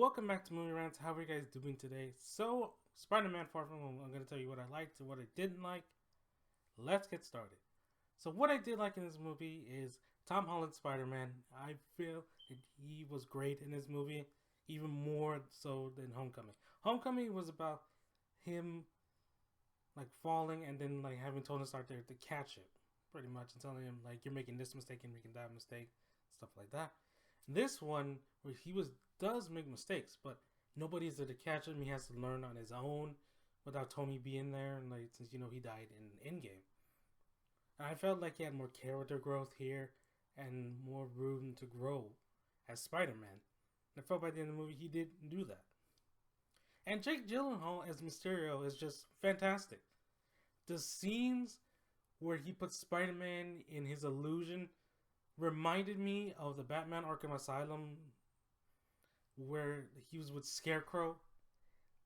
welcome back to Movie Rants. How are you guys doing today? So, Spider-Man Far From Home, I'm going to tell you what I liked and what I didn't like. Let's get started. So, what I did like in this movie is Tom Holland's Spider-Man. I feel that he was great in this movie, even more so than Homecoming. Homecoming was about him, like, falling and then, like, having Tony Stark there to catch it, pretty much, and telling him, like, you're making this mistake, you're making that mistake, stuff like that. This one, where he does make mistakes, but nobody's there to catch him. He has to learn on his own without Tony being there, and like since he died in Endgame. And I felt like he had more character growth here and more room to grow as Spider-Man. And I felt by the end of the movie he didn't do that. And Jake Gyllenhaal as Mysterio is just fantastic. The scenes where he puts Spider-Man in his illusion reminded me of the Batman Arkham Asylum where he was with Scarecrow.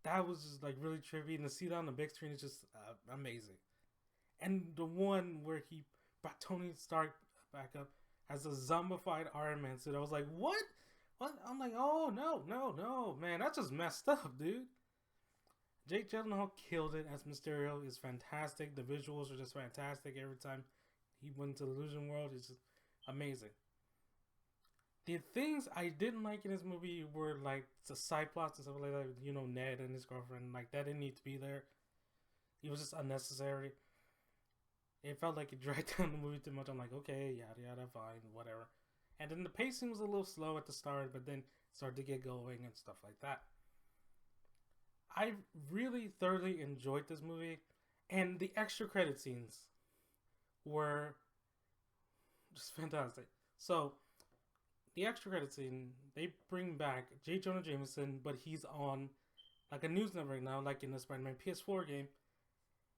That was just like really trippy, and to see that on the big screen is just amazing. And the one where he brought Tony Stark back up as a zombified Iron Man suit, I was like, what? I'm like, oh no, man, that's just messed up, dude. Jake Gyllenhaal killed it as Mysterio. Is fantastic. The visuals are just fantastic every time he went to the Illusion World. It's just amazing. The things I didn't like in this movie were like the side plots and stuff like that. Ned and his girlfriend, like that didn't need to be there. It was just unnecessary. It felt like it dragged down the movie too much. I'm like, okay, yada, fine, whatever. And then the pacing was a little slow at the start, but then it started to get going and stuff like that. I really thoroughly enjoyed this movie, and the extra credit scenes were just fantastic. So, the extra credit scene, they bring back J. Jonah Jameson, but he's on like a news network now, like in the Spider-Man PS4 game,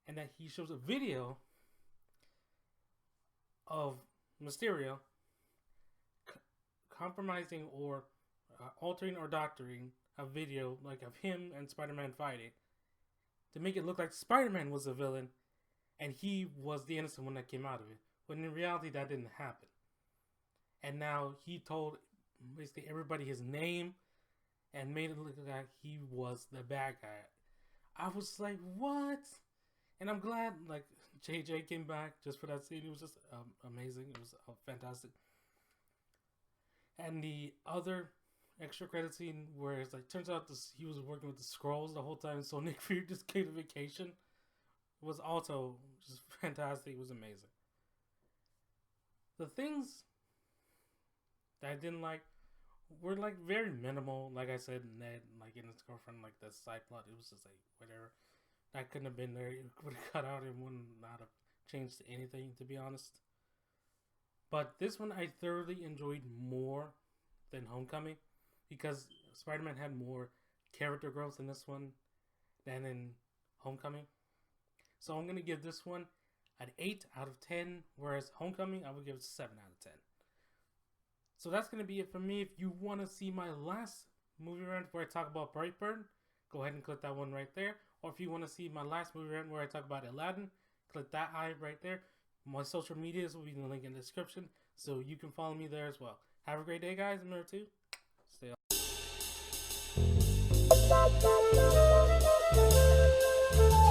and that he shows a video of Mysterio compromising or altering or doctoring a video like of him and Spider-Man fighting to make it look like Spider-Man was the villain and he was the innocent one that came out of it. When in reality, that didn't happen. And now he told basically everybody his name and made it look like he was the bad guy. I was like, what? And I'm glad like JJ came back just for that scene. It was just amazing. It was fantastic. And the other extra credit scene where it's like turns out he was working with the Skrulls the whole time, so Nick Fury just came to vacation, was also just fantastic. It was amazing. The things that I didn't like were like very minimal. Like I said, Ned like and his girlfriend, like the side plot, it was just like whatever. That couldn't have been there. It would have cut out. It would not have changed anything, to be honest. But this one I thoroughly enjoyed more than Homecoming because Spider-Man had more character growth in this one than in Homecoming. So I'm going to give this one an 8 out of 10, whereas Homecoming I would give it a 7 out of 10. So that's going to be it for me. If you want to see my last movie rant where I talk about Brightburn, go ahead and click that one right there. Or if you want to see my last movie rant where I talk about Aladdin, click that eye right there. My social medias will be in the link in the description, so you can follow me there as well. Have a great day, guys. Remember to stay on.